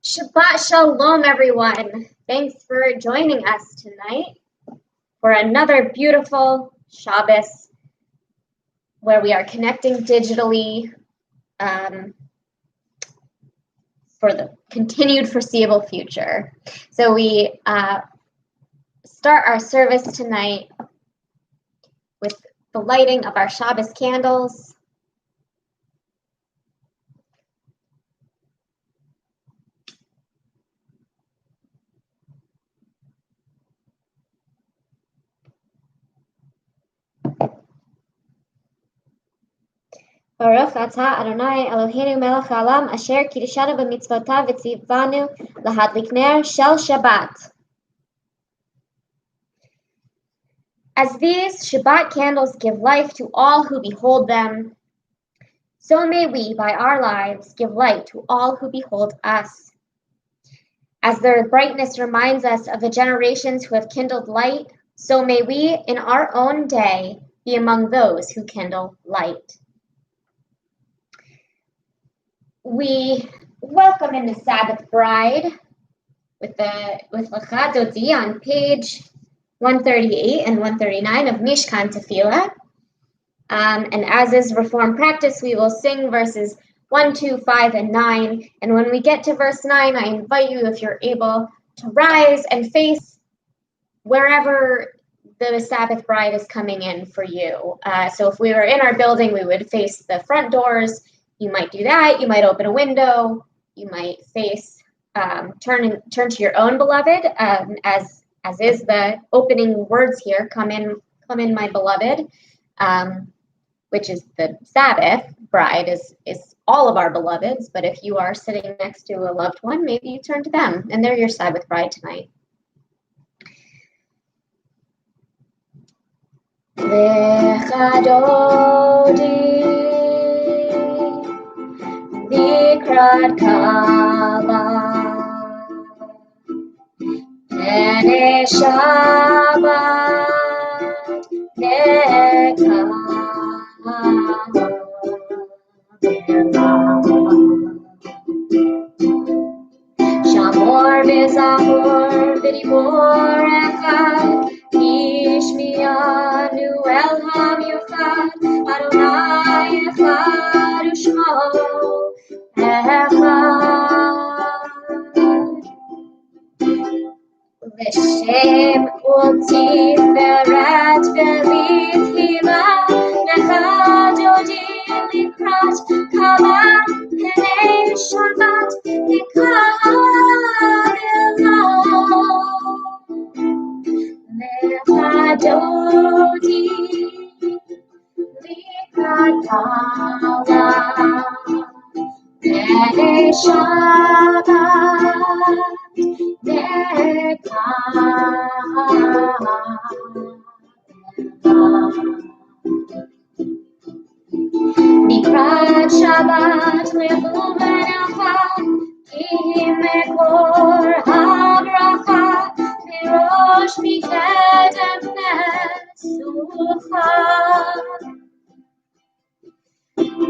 Shabbat Shalom, everyone. Thanks for joining us tonight for another beautiful Shabbos where we are connecting digitally for the continued foreseeable future. So we start our service tonight with the lighting of our Shabbos candles. Baruch atah Adonai Eloheinu melech haolam asher kiddushanu b'mitzvotav v'tzivanu lahadlik ner shel Shabbat. As these Shabbat candles give life to all who behold them, so may we, by our lives, give light to all who behold us. As their brightness reminds us of the generations who have kindled light, so may we, in our own day, be among those who kindle light. We welcome in the Sabbath Bride with Lecha Dodi on page 138 and 139 of Mishkan Tefillah. And as is Reform practice, we will sing verses 1, 2, 5, and 9. And when we get to verse 9, I invite you, if you're able, to rise and face wherever the Sabbath Bride is coming in for you. So if we were in our building, we would face the front doors. You might do that. You might open a window. You might face, turn to your own beloved, as is the opening words here. Come in, my beloved, which is the Sabbath bride is all of our beloveds. But if you are sitting next to a loved one, maybe you turn to them, and they're your Sabbath bride tonight. Lecha Dodi Likrat Kala Pene Shabbat Neka Shamor Bezamor B'dibor Echad Ishmianu Elham Yufad Adonai Echad Ushmo Echad L'Shem U'Tiferet V'Litchila Lecha Dodi Likrat Kala Pnei Shabbat Nikadelo Lecha Dodi Likrat Kala Shabbat Likrat Shabbat lechumenecha ki mekor habracha mirosh mikedem nesucha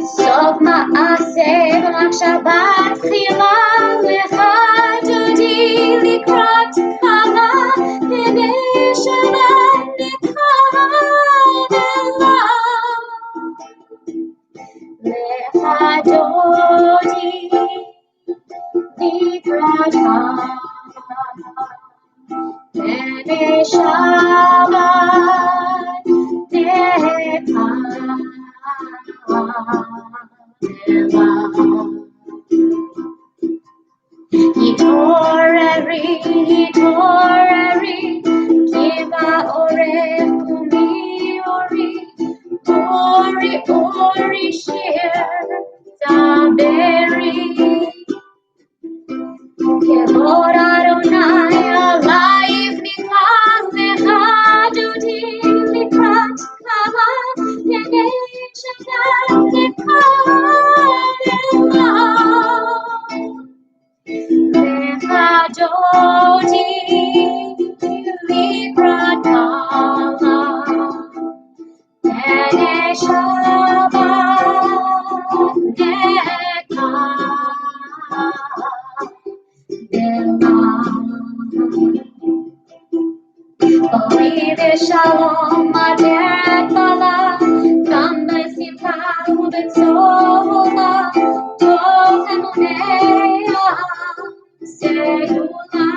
Sof ma'aseh v'machshavat tchila lecha dodi likrat kala pnei Shabbat nikavela lecha dodi likrat kala pnei Shabbat nikavela Yitoreri, kiva orech kumi ori, ori shir taberi. Kevod Adonai alayv nikach lecha dodi likrat kala pnei Shabbat nikavela. Lecha dodi likrat kala pnei Shabbat nikavela. Boi v'shalom aderet bala, gam b'simcha u'b'tzola, toch emunei segula.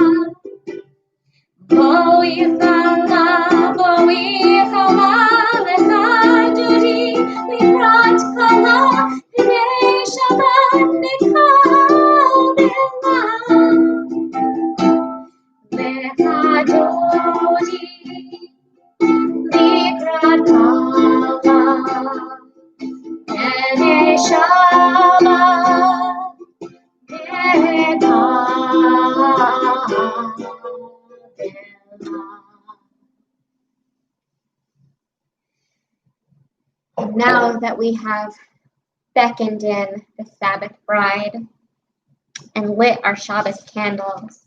Boi chala, lecha dodi likrat kala pnei Shabbat nikavela. Lecha dodi likrat kala pnei Shabbat nikavela. And now that we have beckoned in the Sabbath bride and lit our Shabbos candles,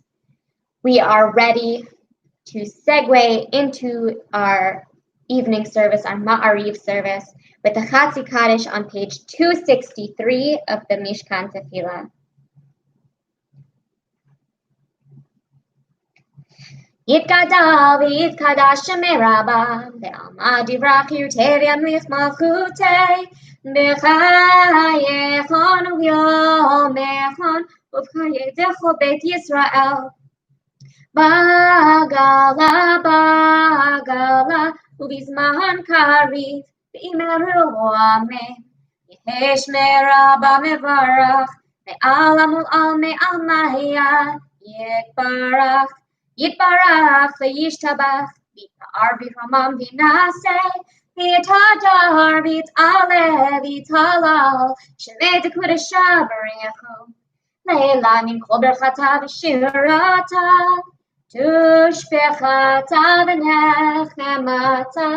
we are ready to segue into our evening service, our Ma'ariv service, with the Chatzi Kaddish on page 263 of the Mishkan Tefillah. Yitkadal v'yitkadash meraba ve'alma divrach yirtei v'yamlich malchutei b'chayechon u'yomechon u'b'chayedecho Beit Yisrael bagala u'bizman kariv v'imeru amen yehesh meraba mevarach me'alamul al me'almaya Yitbarach v'yishtabach v'yita'ar v'ramam v'naseh v'yitadar v'yitaleh v'yitalal shemei dekudesha b'rechu leila min kol berchata v'shirata tushpechata v'nechemata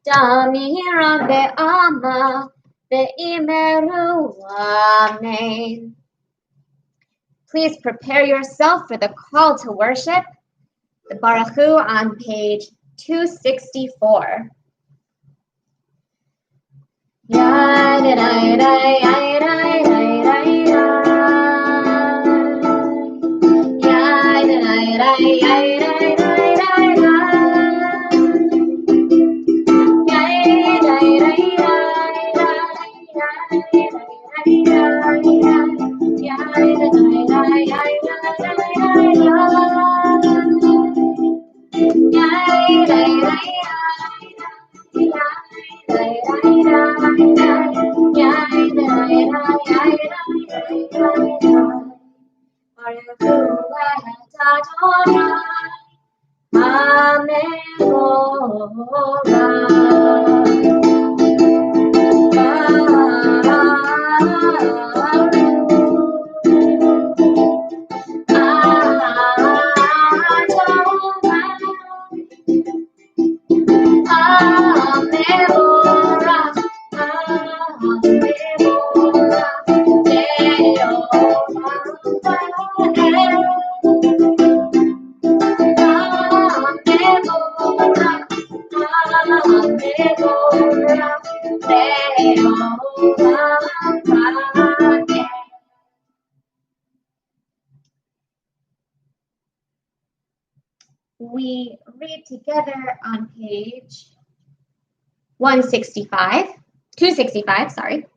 damira ve'ama ve'imeru amen. Please prepare yourself for the call to worship, the Baruch Hu on page 264. Amen. we read together on page 265, sorry.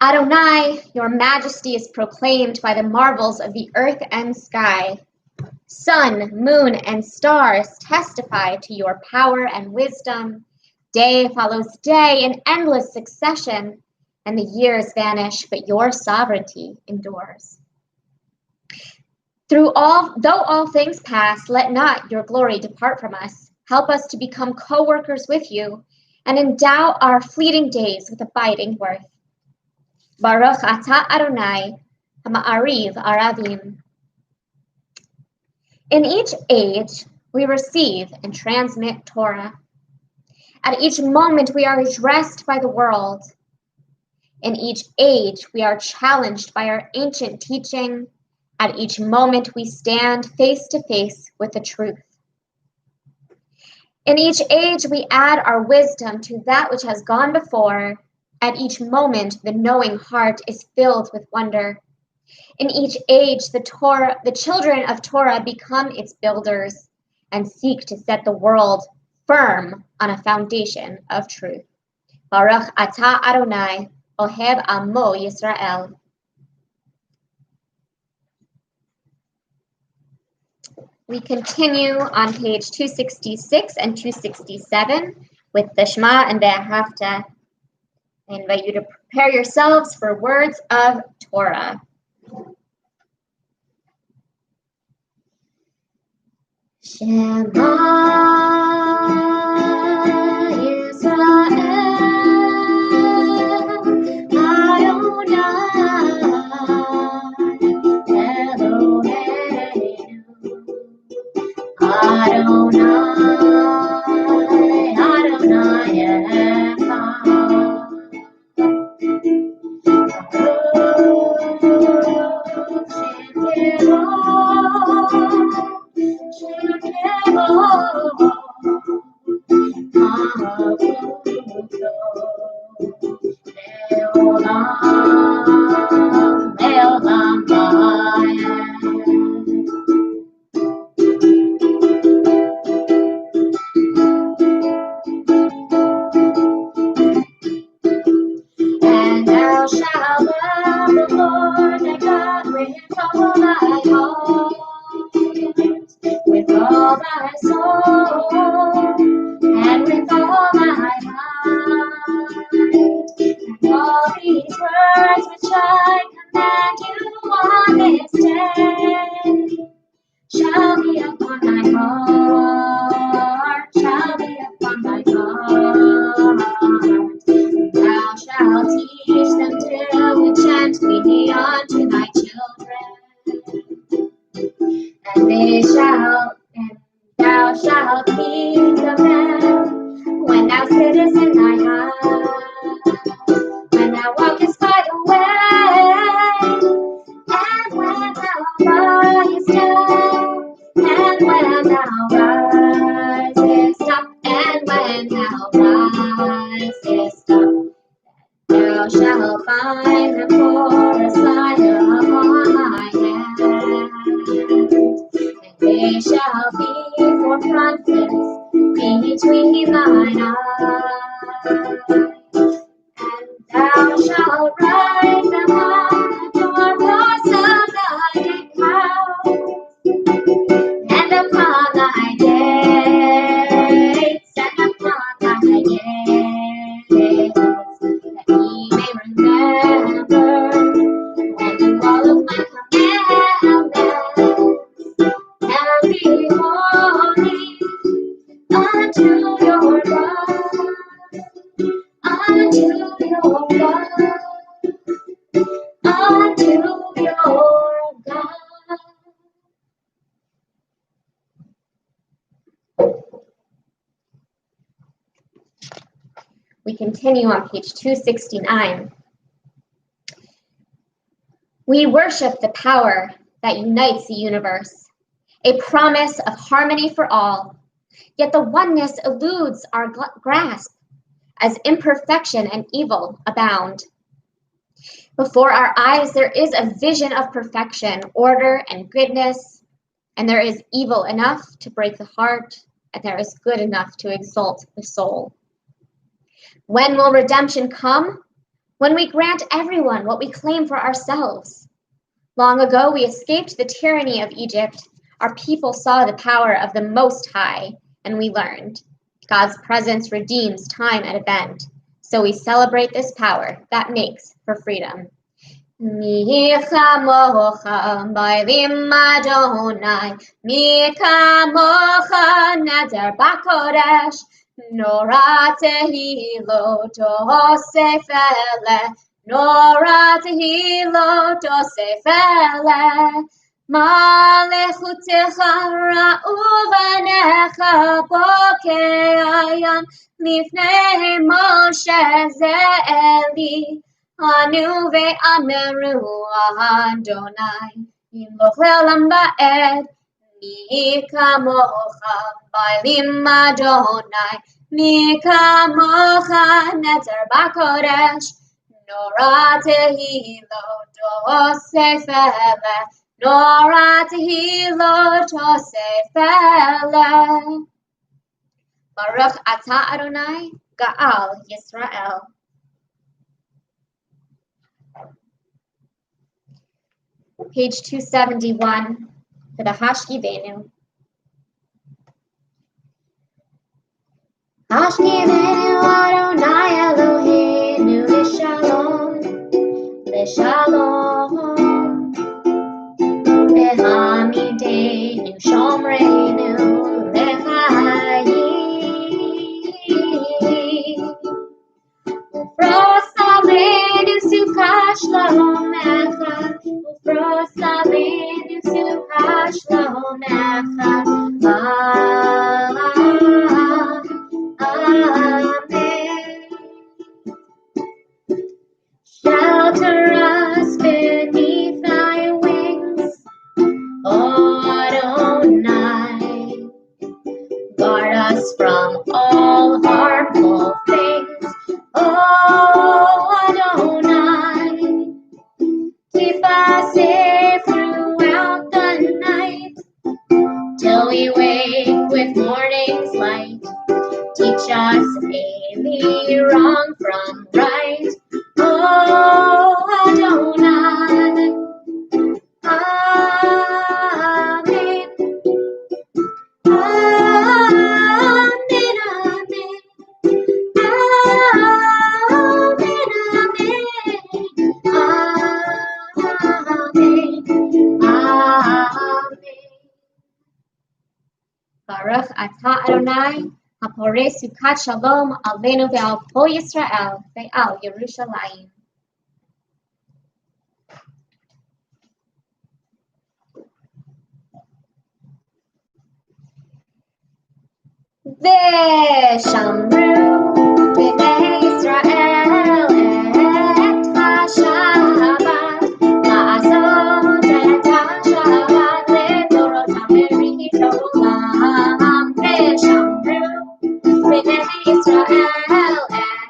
Adonai, your majesty is proclaimed by the marvels of the earth and sky. Sun, moon, and stars testify to your power and wisdom. Day follows day in endless succession, and the years vanish, but your sovereignty endures. Though all things pass, let not your glory depart from us. Help us to become co-workers with you, and endow our fleeting days with abiding worth. Baruch atah Adonai, ha'ma'ariv aravim. In each age, we receive and transmit Torah. At each moment, we are addressed by the world. In each age, we are challenged by our ancient teaching. At each moment, we stand face to face with the truth. In each age, we add our wisdom to that which has gone before. At each moment, the knowing heart is filled with wonder. In each age, the children of Torah become its builders and seek to set the world firm on a foundation of truth. Baruch atah Adonai, Ohev Amo Yisrael. We continue on page 266 and 267 with the Shema and the Ahavta. I invite you to prepare yourselves for words of Torah. Shema Yisrael, Adonai Eloheinu, Adonai And thou shalt love the Lord thy God with all thy heart, with all thy soul, and with all thy might. And all these words which I command you on this day shall be upon thy heart, shall be upon thy heart. Thou shalt teach them diligently unto thy children, and thou shalt keep them when thou sittest in thy house, when thou walkest by the way, and when thou liest down, and when thou risest up, and when thou risest up. Thou shalt find them for a sign upon thy hand, and they shall be for frontlets between thine eyes. And thou shalt write them on the doorposts of thy house, and upon thy gates, and upon thy gates, that ye may remember and do all of my commandments, and be holy unto your God, unto your God, unto your God. We continue on page 269. We worship the power that unites the universe, a promise of harmony for all, yet the oneness eludes our grasp as imperfection and evil abound. Before our eyes there is a vision of perfection, order, and goodness, And there is evil enough to break the heart, and there is good enough to exalt the soul. When will redemption come? When we grant everyone what we claim for ourselves. Long ago, we escaped the tyranny of Egypt. Our people saw the power of the Most High, and we learned. God's presence redeems time at a bend. So we celebrate this power that makes for freedom. Mi chamocha ba'elim Adonai, mi kamocha neder b'kodesh, nora tehilot osef eleh, nora tehilot osef eleh. Malechutecha ra'u v'necha bokei hayam, lifnei Moshe ze'eli. Anu ve'ameru Adonai, imloch le'olam ba'ed, mi kamocha ba'elim Adonai, mi kamocha neter b'kodesh, nora tehilot osef eleh, nora tehilot osef eleh. Baruch atah Adonai, Ga'al Yisrael. Page 271 for the Hashkivenu. Hashkivenu Adonai Eloheinu l'shalom, l'shalom. V'hamidenu shomreinu l'chayim. Ufros aleinu sukkah shlomecha, ufros aleinu sukkah shlomecha. Amen. Shelter us beneath thy wings, O Adonai. Guard us from all harmful things, O Adonai. Keep us safe throughout the night, till we wake with morning's light. Teach us daily wrong from right, O Adonai. Amen. Amen, amen. Baruch atah Adonai, haporeh sukkah shalom aleinu ve'al kol Yisrael ve'al Yerushalayim. V'shamru b'nei Yisrael et ha-Shabbat, la'asot et ha-Shabbat le'dorotam berith olam. V'shamru b'nei Yisrael et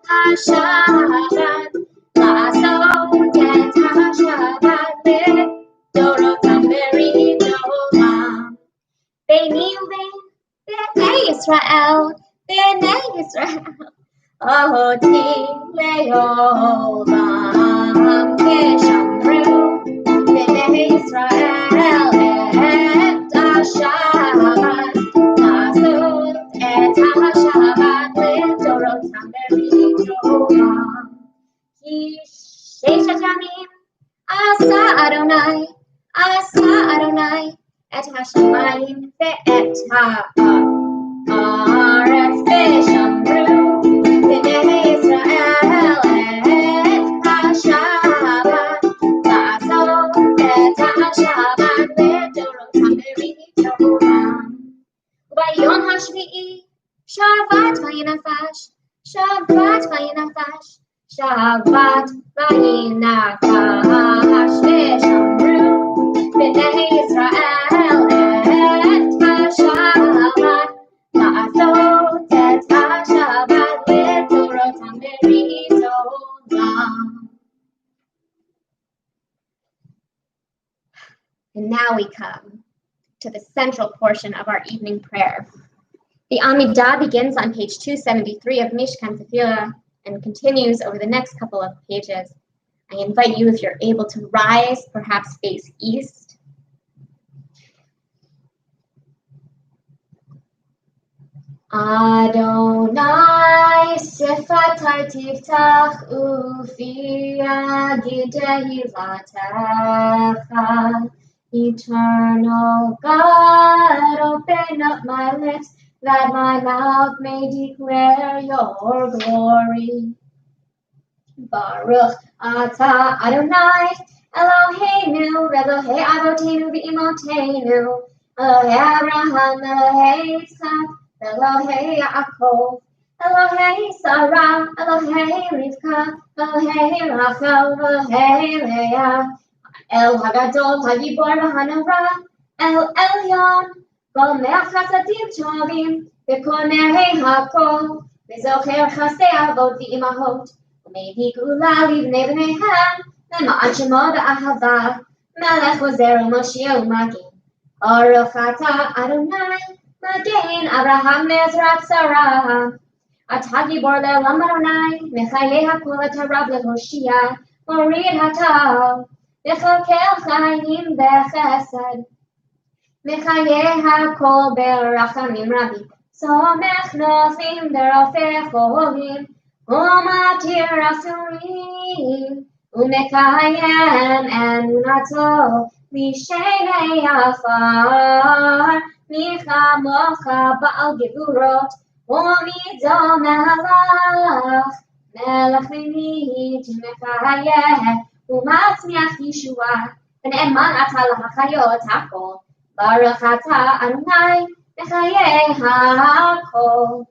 ha-Shabbat, la'asot et ha-Shabbat le'dorotam berith olam. B'nei Israel, B'nei Israel, Oti le'olam. V'shamru B'nei Israel et ha-Shabbat, la'asot et ha-Shabbat le'dorotam berith olam. Ki sheshet yamim asa Adonai, et ha-shamayim ve'et ha'aretz. V'shamru b'nei Yisrael et ha-Shabbat, la'asot et ha-Shabbat le'dorotam berith olam. U'bayom hashvi'i Shabbat vayinafash, Shabbat vayinafash, Shabbat vayinafash. V'shamru b'nei Yisrael et ha-Shabbat, la'asot et ha-Shabbat le'dorotam berith olam. And now we come to the central portion of our evening prayer. The Amidah begins on page 273 of Mishkan Tefillah and continues over the next couple of pages. I invite you, if you're able to rise, perhaps face east. Adonai sefatai tiftach ufi agidei latecha. Eternal God, open up my lips, that my mouth may declare your glory. Baruch atah Adonai, Eloheinu, Elohei Avotenu v'Imotenu, Elohei Abraham, Elohei Yitzchak, Elohei Yaakov, Elohei Sarah, Elohei Rivka, Elohei Rachel, Elohei Leah, El Hagadol, Hagibor v'Hanora, El Elyon, Gomeh Chasadim Tovim, V'Konei Hakol, V'Zocher Chasdei Avot v'Imahot, U'Mehi Gula Livnei B'neihem, Le'ma'an Shemo B'Ahava, Melech Ozer U'Moshiach U'Magin, Baruch atah Adonai, Magen Abraham Mezrat Sarah, Atah Gibor Le'olam Adonai, Mechayeh Hakol Atarav Le'Hoshia, Morid Hatav, V'Chokel Chayim B'Chesed, Mechayeh Hakol B'Rachamim Rabim, Somech Nofim B'Rofei Cholim, U'Matir Asurim, U'Mekayem Emunato, Mishenei Afar, Michamocha Ba'al Gevurot, U'Mido Melach, Melach Limit Mechayeh, U'Matzmiach Yeshua, V'Ne'eman Atah L'Hachayot Hakol, Baruch atah Adonai, Mechayeh Hakol.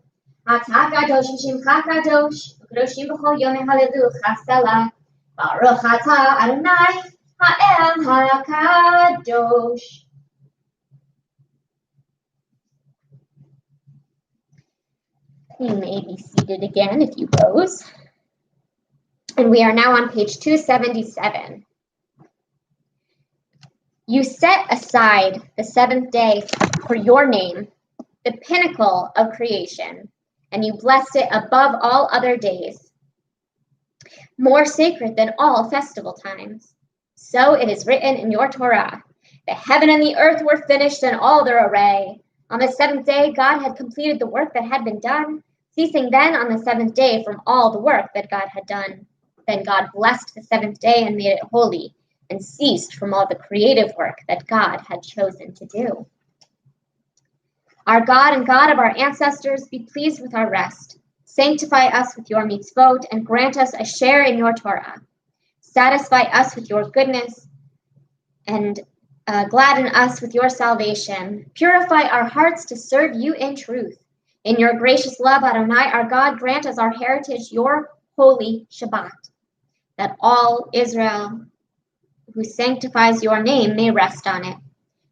Atah Kadosh V'Shimcha Kadosh, V'Kadoshim B'chol Yom Halelucha Selah. Baruch atah Adonai, Ha'el HaKadosh. You may be seated again if you rose. And we are now on page 277. You set aside the seventh day for your name, the pinnacle of creation, and you blessed it above all other days, more sacred than all festival times. So it is written in your Torah, the heaven and the earth were finished in all their array. On the seventh day, God had completed the work that had been done, ceasing then on the seventh day from all the work that God had done. Then God blessed the seventh day and made it holy, and ceased from all the creative work that God had chosen to do. Our God and God of our ancestors, be pleased with our rest. Sanctify us with your mitzvot and grant us a share in your Torah. Satisfy us with your goodness and gladden us with your salvation. Purify our hearts to serve you in truth. In your gracious love, Adonai, our God, grant us our heritage, your holy Shabbat, that all Israel who sanctifies your name may rest on it.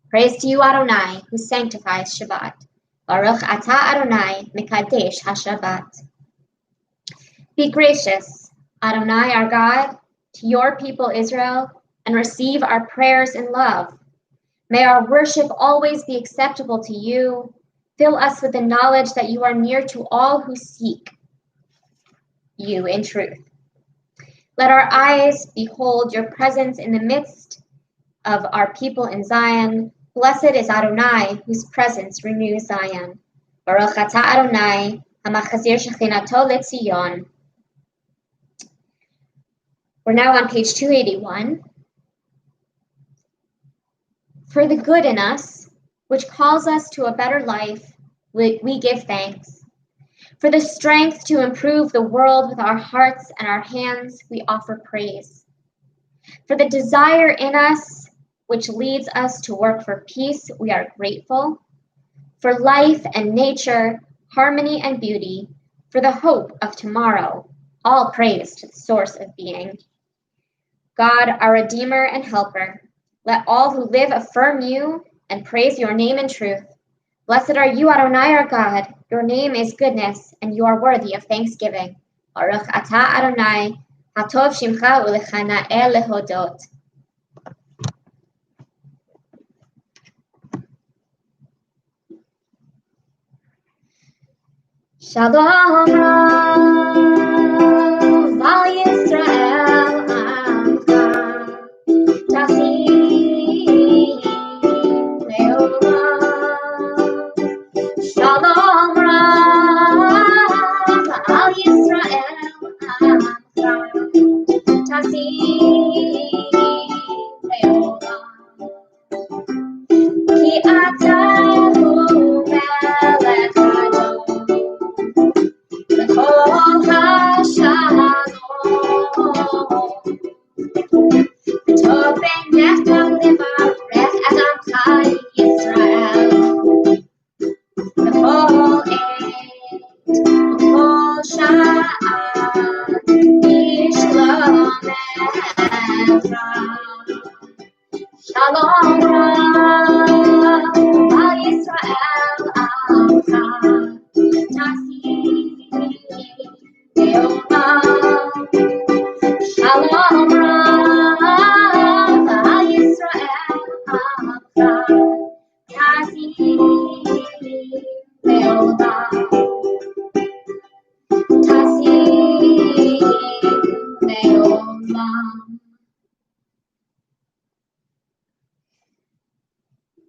Praise to you, Adonai, who sanctifies Shabbat. Baruch atah Adonai, mekadesh haShabbat. Be gracious, Adonai, our God, to your people Israel, and receive our prayers in love. May our worship always be acceptable to you. Fill us with the knowledge that you are near to all who seek you in truth. Let our eyes behold your presence in the midst of our people in Zion. Blessed is Adonai, whose presence renews Zion. Baruch atah Adonai, hamachazir shechinato leTzion. We're now on page 281. For the good in us, which calls us to a better life, we give thanks. For the strength to improve the world with our hearts and our hands, we offer praise. For the desire in us, which leads us to work for peace, we are grateful. For life and nature, harmony and beauty, for the hope of tomorrow, all praise to the source of being. God, our Redeemer and Helper, let all who live affirm you and praise your name in truth. Blessed are you, Adonai, our God. Your name is goodness, and you are worthy of thanksgiving. Baruch atah Adonai, hatov shimcha u'lechana'eh lehodot. Shalom Rav Al Yisrael Amcha Tasim Leolam. Shalom Rav Al Yisrael Amcha Tasim Leolam. Ki atahu melech hador L'chol hashalom Tov beinecha levarech et amcha Yisrael L'chol עת L'chol sha'at Yishlomecha. Shalom Rav Al Yisrael Amcha Tasim Leolam. Shalom Rav Al Yisrael Amcha Tasim Leolam. Tasim Leolam.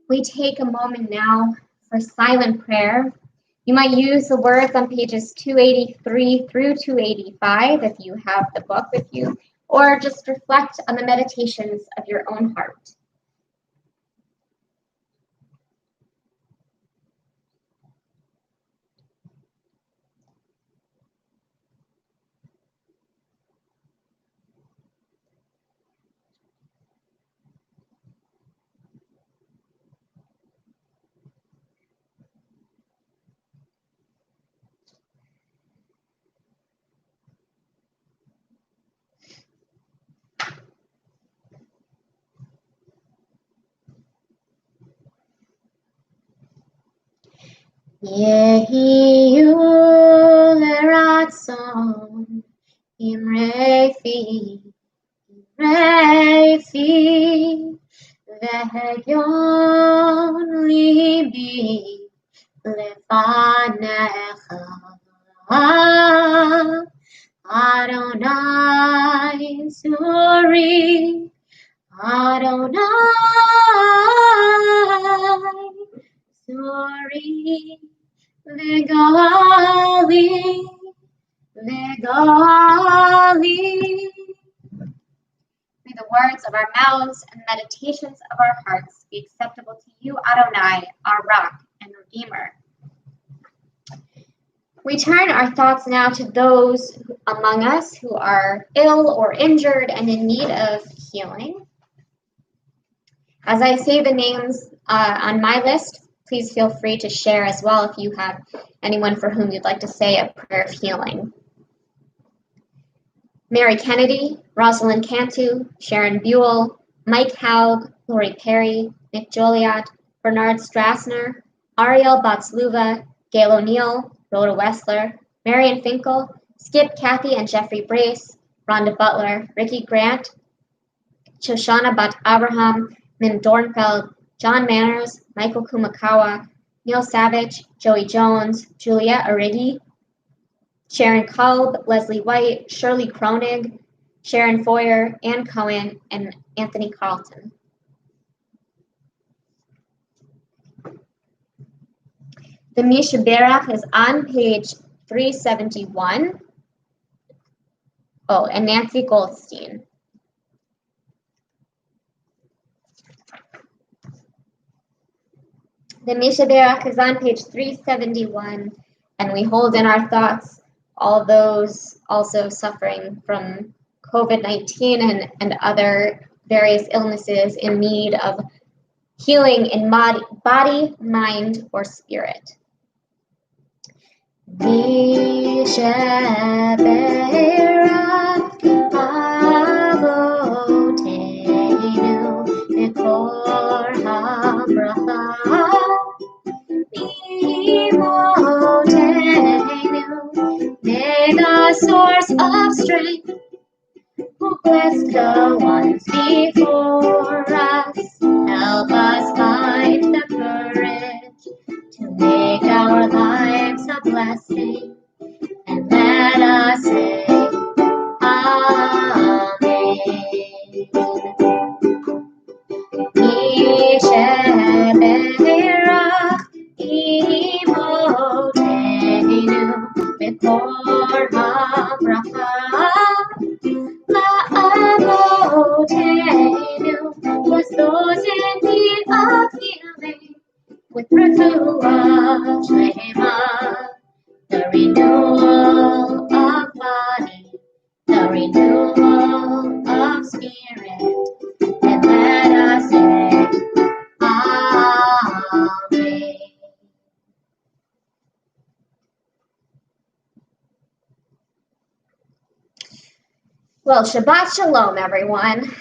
We take a moment now for silent prayer. You might use the words on pages 283 through 285 if you have the book with you, or just reflect on the meditations of your own heart. Yehiyu leratzon imrefi vehyon libi lefanecha Adonai Zuri Adonai Zuri Legali May the words of our mouths and meditations of our hearts be acceptable to you, Adonai, our rock and redeemer. We turn our thoughts now to those among us who are ill or injured and in need of healing. As I say the names on my list, please feel free to share as well if you have anyone for whom you'd like to say a prayer of healing. Mary Kennedy, Rosalind Cantu, Sharon Buell, Mike Haug, Lori Perry, Nick Joliot, Bernard Strassner, Ariel Batsluva, Gail O'Neill, Rhoda Wessler, Marion Finkel, Skip, Kathy, and Jeffrey Brace, Rhonda Butler, Ricky Grant, Shoshana Bat Abraham, Min Dornfeld, John Manners, Michael Kumakawa, Neil Savage, Joey Jones, Julia Origi, Sharon Kolb, Leslie White, Shirley Kronig, Sharon Foyer, Ann Cohen, and Anthony Carlton. The Misha Berach is on page 371. Oh, and Nancy Goldstein. The Misha Berach is on page 371, and we hold in our thoughts all those also suffering from COVID-19 and other various illnesses in need of healing in body, mind, or spirit. Misha Berach Avotenu Mikor HaBracha May the source of strength who bless the ones before us help us find the courage to make our lives a blessing, and let us say Amen. Yisheberach imotenu b'kol habracha la'avotenu, was those in need of healing with refuah shlema, the renewal of body, the renewal of spirit, and let us say Amen. Well, Shabbat Shalom, everyone.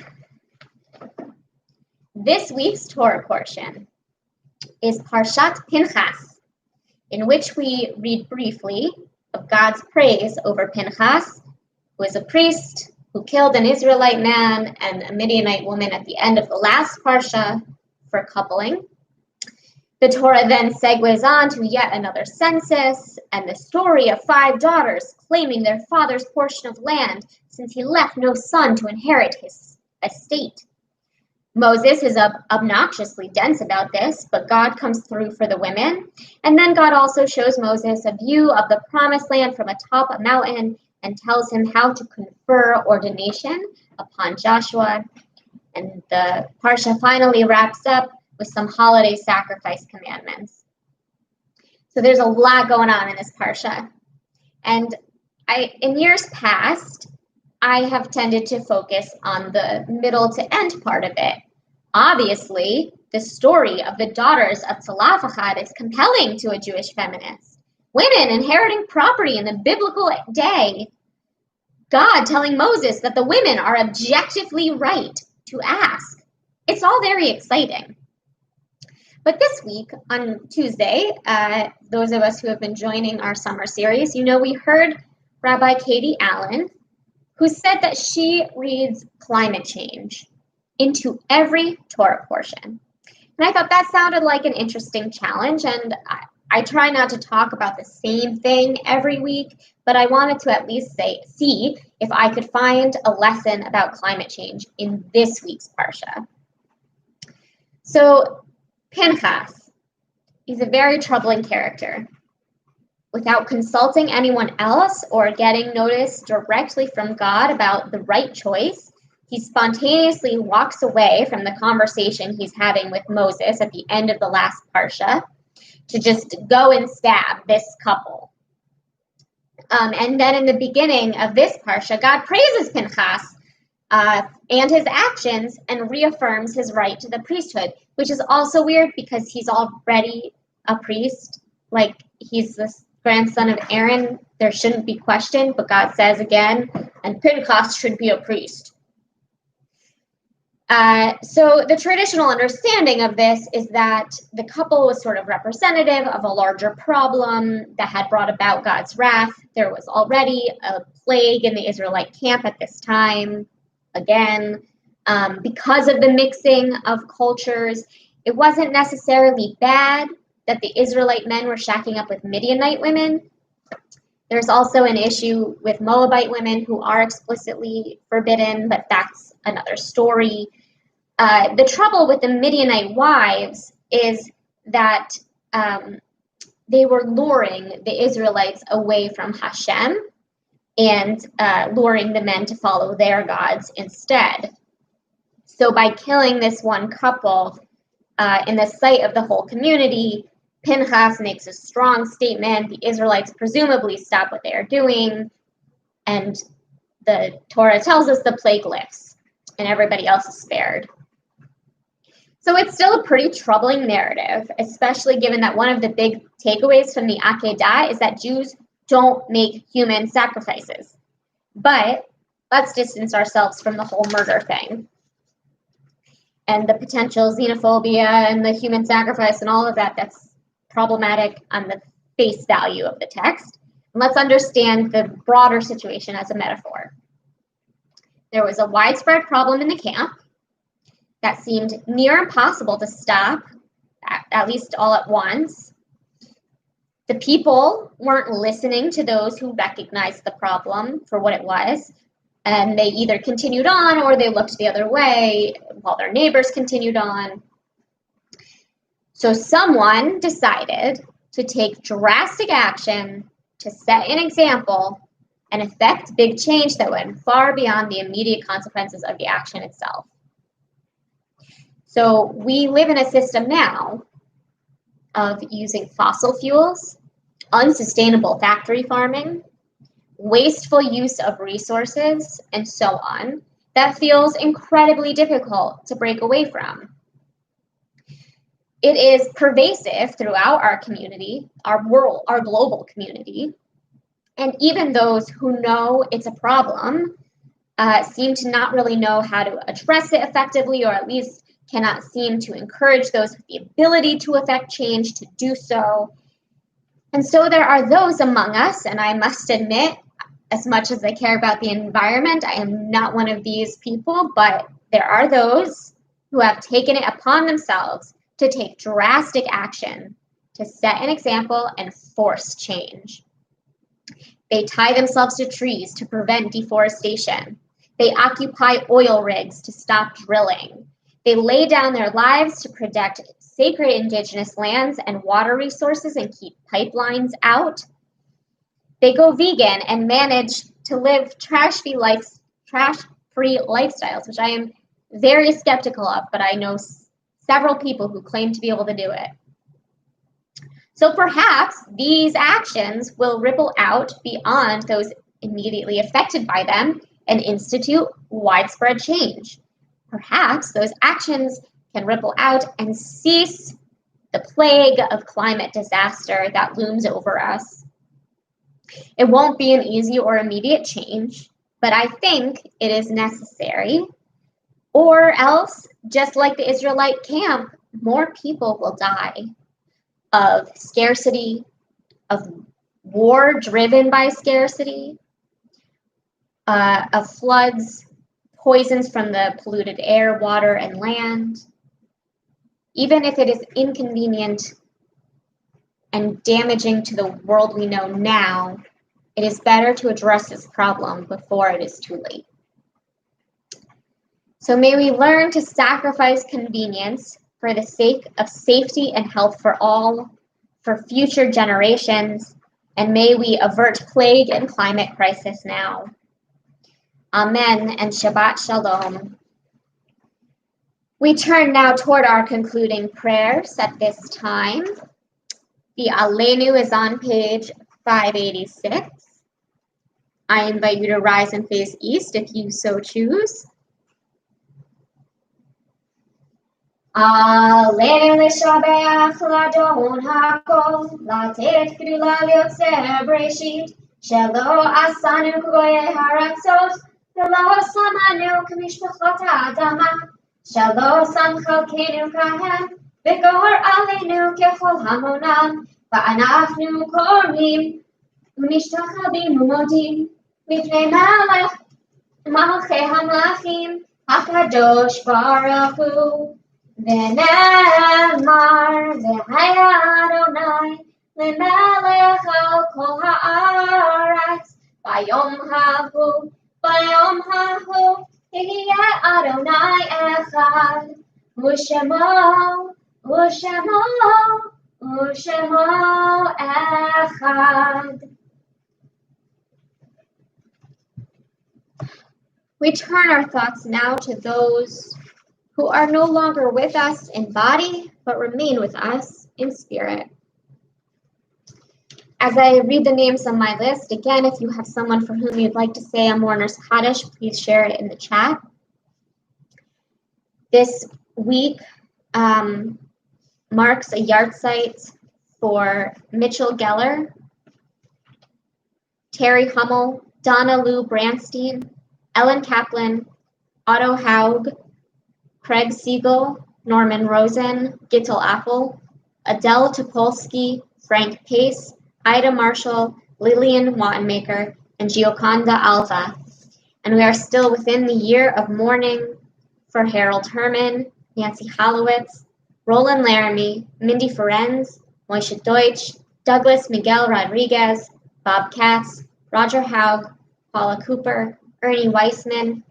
This week's Torah portion is Parshat Pinchas, in which we read briefly of God's praise over Pinchas, who is a priest who killed an Israelite man and a Midianite woman at the end of the last Parsha for coupling. The Torah then segues on to yet another census and the story of 5 daughters claiming their father's portion of land since he left no son to inherit his estate. Moses is obnoxiously dense about this, but God comes through for the women. And then God also shows Moses a view of the promised land from atop a mountain and tells him how to confer ordination upon Joshua. And the Parsha finally wraps up with some holiday sacrifice commandments. So there's a lot going on in this Parsha. And in years past, I have tended to focus on the middle to end part of it. Obviously, the story of the daughters of Zelophehad is compelling to a Jewish feminist. Women inheriting property in the biblical day. God telling Moses that the women are objectively right to ask. It's all very exciting. But this week, on Tuesday, those of us who have been joining our summer series, we heard Rabbi Katie Allen, who said that she reads climate change into every Torah portion. And I thought that sounded like an interesting challenge, and I try not to talk about the same thing every week, but I wanted to at least see if I could find a lesson about climate change in this week's Parsha. So Pinchas, he's a very troubling character. Without consulting anyone else or getting notice directly from God about the right choice, he spontaneously walks away from the conversation he's having with Moses at the end of the last Parsha to just go and stab this couple. And then in the beginning of this Parsha, God praises Pinchas and his actions and reaffirms his right to the priesthood, which is also weird because he's already a priest. Like, he's the grandson of Aaron. There shouldn't be question, but God says again, and Pinchas should be a priest. So the traditional understanding of this is that the couple was sort of representative of a larger problem that had brought about God's wrath. There was already a plague in the Israelite camp at this time. Again, because of the mixing of cultures, it wasn't necessarily bad that the Israelite men were shacking up with Midianite women. There's also an issue with Moabite women who are explicitly forbidden, but that's another story. The trouble with the Midianite wives is that they were luring the Israelites away from Hashem and luring the men to follow their gods instead. So by killing this one couple in the sight of the whole community, Pinchas makes a strong statement. The Israelites presumably stop what they are doing, and the Torah tells us the plague lifts, and everybody else is spared. So it's still a pretty troubling narrative, especially given that one of the big takeaways from the Akedah is that Jews don't make human sacrifices. But let's distance ourselves from the whole murder thing and the potential xenophobia and the human sacrifice and all of that. That's problematic on the face value of the text. And let's understand the broader situation as a metaphor. There was a widespread problem in the camp that seemed near impossible to stop, at least all at once. The people weren't listening to those who recognized the problem for what it was, and they either continued on or they looked the other way while their neighbors continued on. So someone decided to take drastic action to set an example and effect big change that went far beyond the immediate consequences of the action itself. So we live in a system now of using fossil fuels, unsustainable factory farming, wasteful use of resources, and so on, that feels incredibly difficult to break away from. It is pervasive throughout our community, our world, our global community, and even those who know it's a problem seem to not really know how to address it effectively, or at least cannot seem to encourage those with the ability to affect change to do so. And so there are those among us, and I must admit, as much as I care about the environment, I am not one of these people, but there are those who have taken it upon themselves to take drastic action to set an example and force change. They tie themselves to trees to prevent deforestation. They occupy oil rigs to stop drilling. They lay down their lives to protect sacred indigenous lands and water resources and keep pipelines out. They go vegan and manage to live trash-free lifestyles, which I am very skeptical of, but I know several people who claim to be able to do it. So perhaps these actions will ripple out beyond those immediately affected by them and institute widespread change. Perhaps those actions can ripple out and cease the plague of climate disaster that looms over us. It won't be an easy or immediate change, but I think it is necessary. Or else, just like the Israelite camp, more people will die of scarcity, of war driven by scarcity, of floods, poisons from the polluted air, water, and land. Even if it is inconvenient and damaging to the world we know now, it is better to address this problem before it is too late. So may we learn to sacrifice convenience for the sake of safety and health for all, for future generations, and may we avert plague and climate crisis now. Amen and Shabbat Shalom. We turn now toward our concluding prayers at this time. The Aleinu is on page 586. I invite you to rise and face east if you so choose. Aleinu l'shabeach l'adon hakol, latet gdula liotzer breshit, shelo asanu k'goyei haratzot, v'lo samanu k'mishpachot ha'adama, shelo sam chalkenu kahem, v'gor aleinu kechol hamonam, va'anachnu kormim, u'nishtachabim u'modim, mipnei melech, malchei hamlachim, hakadosh baruch hu. ונאמר והיה אדוני למלך על כל הארץ ביום ההוא יהיה אדוני אחד ושמו אחד. We turn our thoughts now to those who are no longer with us in body, but remain with us in spirit. As I read the names on my list, again, if you have someone for whom you'd like to say a mourner's Kaddish, please share it in the chat. This week marks a yahrzeit for Mitchell Geller, Terry Hummel, Donna Lou Branstein, Ellen Kaplan, Otto Haug, Craig Siegel, Norman Rosen, Gittel Apple, Adele Topolsky, Frank Pace, Ida Marshall, Lillian Wattenmaker, and Gioconda Alva. And we are still within the year of mourning for Harold Herman, Nancy Hollowitz, Roland Laramie, Mindy Ferenz, Moishe Deutsch, Douglas Miguel Rodriguez, Bob Katz, Roger Haug, Paula Cooper, Ernie Weissman,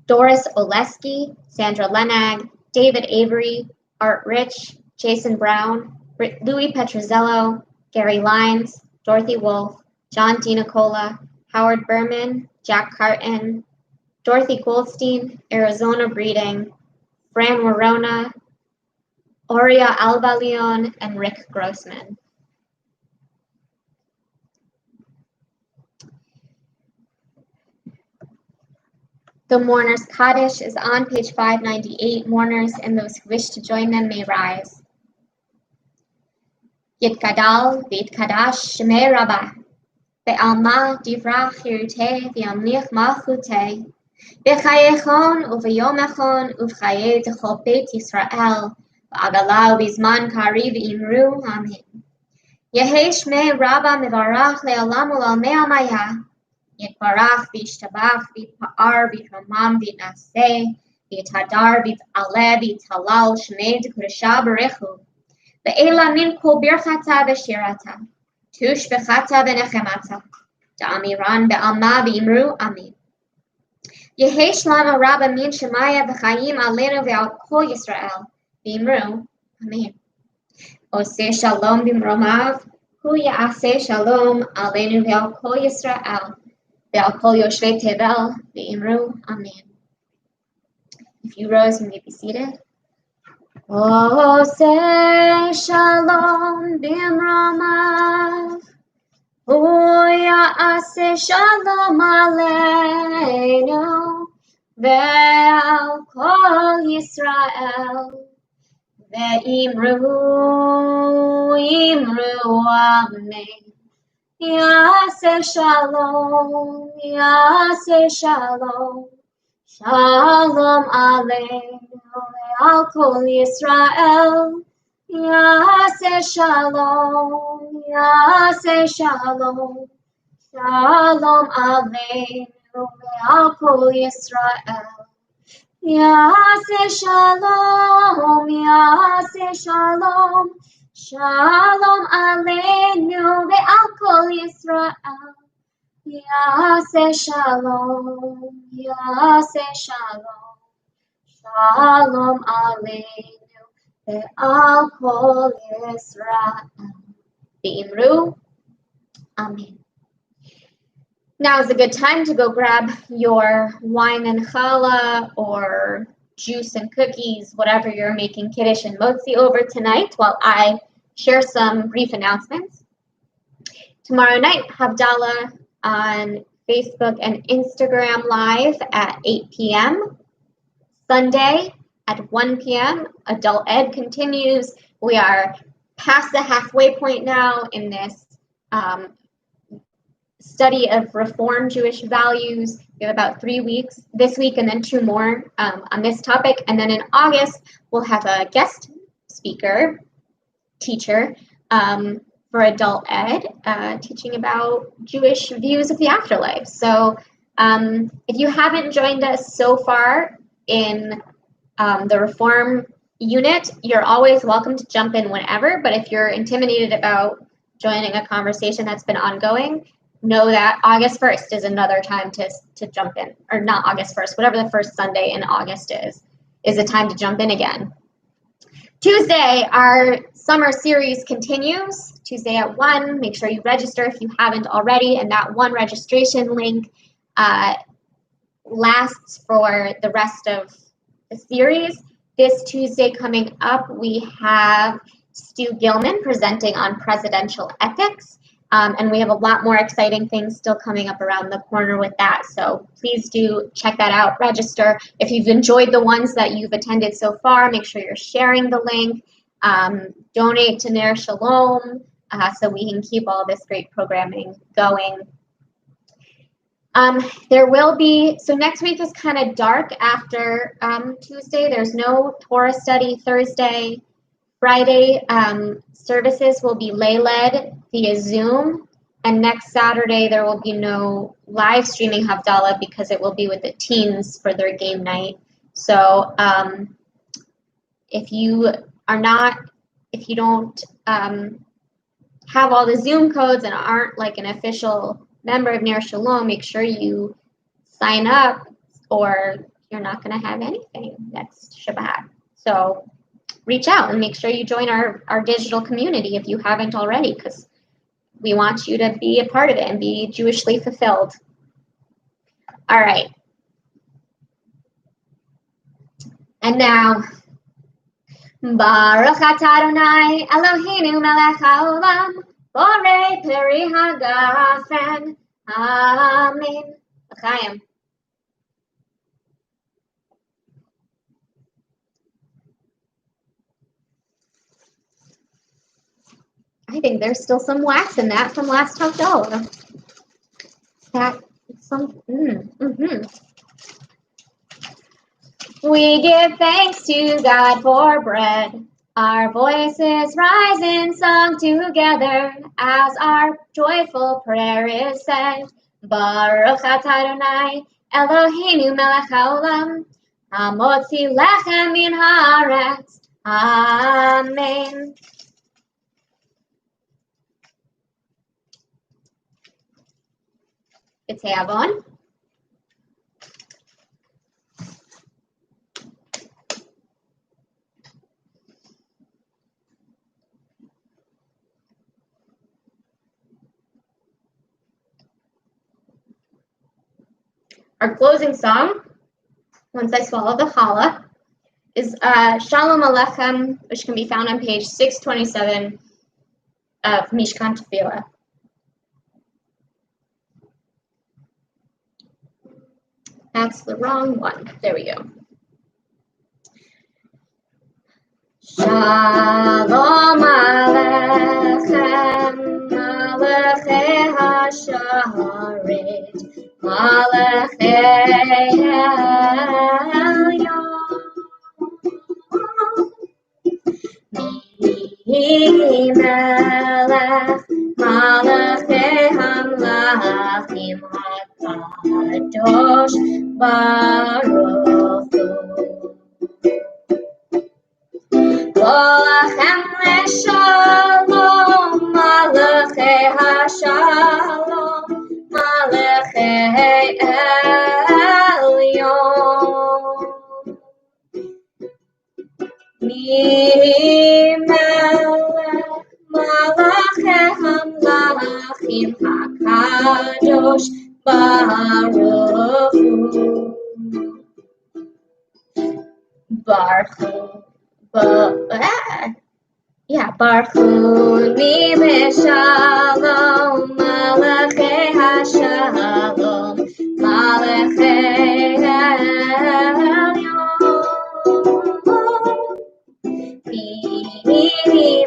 Doris Oleski, Sandra Lenag, David Avery, Art Rich, Jason Brown, Louis Petrozello, Gary Lines, Dorothy Wolf, John DiNicola, Howard Berman, Jack Carton, Dorothy Goldstein, Arizona Breeding, Fran Morona, Aurea Alba Leon, and Rick Grossman. The Mourners' Kaddish is on page 598. Mourners and those who wish to join them may rise. Yitkadal v'yitkadash shemei Rabbah, ve'alma divrach hiruteh v'yamlich malchuteh, v'chayechon uv'yomechon uv'chayei d'chol beit Yisrael, v'agala v'zman kari v'imru, amen. Yehei shmei Rabbah mevarach le'olam u'lalmei amaya, Yitbarach v'yishtabach v'yitpa'ar v'yitramam v'yitnaseh v'yitadar v'yit'aleh v'yithalal shmei d'kodesha barechu ve'ela min kol birchata v'shirata tush v'chata v'nechemata da'amiran be'alma v'imru amen. Yehei shlama rabba min shemaya v'chayim aleinu ve'al kol Yisrael v'imru amen. Oseh shalom b'mromav hu ya'aseh shalom aleinu ve'al kol Yisrael ve'al kol yoshvei tevel ve'imru amen. If you rose, you may be seated. Oseh shalom b'mromav hu ya'aseh shalom aleinu ve'al kol Yisrael ve'imru amen. Yaseh shalom, Yaseh shalom, shalom aleinu ve'al kol Yisrael. Yaseh shalom, Yaseh shalom, shalom aleinu ve'al kol Yisrael. Yaseh shalom, Yaseh shalom, shalom aleinu ve'al kol Yisrael. Yaseh shalom, Yaseh shalom, shalom aleinu ve'al kol Yisrael. Ve'imru, amen. Now is a good time to go grab your wine and challah or juice and cookies, whatever you're making kiddush and motzi over tonight, while I share some brief announcements. Tomorrow night, Havdalah on Facebook and Instagram Live at 8 p.m. Sunday at 1 p.m. Adult Ed continues. We are past the halfway point now in this study of Reform Jewish values. We have about 3 weeks this week and then 2 more on this topic. And then in August, we'll have a guest speaker, teacher for adult ed, teaching about Jewish views of the afterlife. So if you haven't joined us so far in the Reform unit, you're always welcome to jump in whenever. But if you're intimidated about joining a conversation that's been ongoing, know that August 1st is another time to jump in, or not August 1st, whatever the first Sunday in August is a time to jump in again. Tuesday, our summer series continues. Tuesday at 1, make sure you register if you haven't already, and that one registration link lasts for the rest of the series. This Tuesday coming up, we have Stu Gilman presenting on presidential ethics. And we have a lot more exciting things still coming up around the corner with that. So please do check that out, register. If you've enjoyed the ones that you've attended so far, make sure you're sharing the link. Donate to Ner Shalom so we can keep all this great programming going. There will be, so next week is kind of dark after Tuesday. There's no Torah study Thursday. Friday services will be lay-led via Zoom, and next Saturday there will be no live streaming Havdalah because it will be with the teens for their game night. So if you don't have all the Zoom codes and aren't like an official member of Ner Shalom, make sure you sign up or you're not going to have anything next Shabbat. So reach out and make sure you join our digital community if you haven't already, because we want you to be a part of it and be Jewishly fulfilled. All right. And now, Baruch atah Adonai Eloheinu melech haolam, borei peri hagafen. Amen. L'chaim. I think there's still some wax in that from last Havdalah. We give thanks to God for bread. Our voices rise in song together as our joyful prayer is said. Baruch atah Adonai Eloheinu melech haolam, hamotzi lechem min haaretz. Amen. B'teavon. Our closing song, once I swallow the challah, is Shalom Aleichem, which can be found on page 627 of Mishkan Tefillah. That's the wrong one. There we go. Shalom Aleichem, Malachei HaSharet, Malachei Elyon, Melech, Malachei Hamlachim HaKadosh Baruch Hu. Lachem leShalom, Malachei HaShalom, Malachei Elyon. Melech, Malachei Hamlachim HaKadosh Baruch Hu. Baruch Hu. Baruch Hu Shalom, Malachei HaShalom, Malachei Elyon.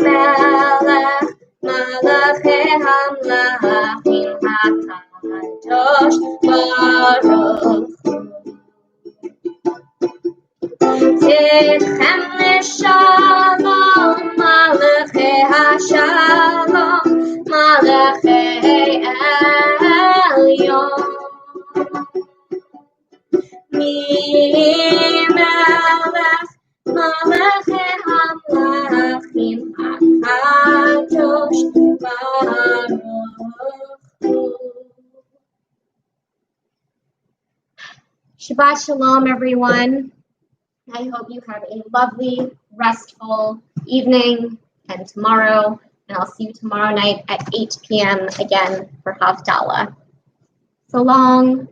Melech, Malachei Hamlachim HaKadosh Baruch Hu. Tidchem leShalom, Malachei HaShalom, Malachei Elyon. Melech, Malachei Hamlachim HaKadosh Baruch Hu. Shabbat Shalom, everyone. I hope you have a lovely, restful evening and tomorrow, and I'll see you tomorrow night at 8 p.m. again for Havdalah. So long.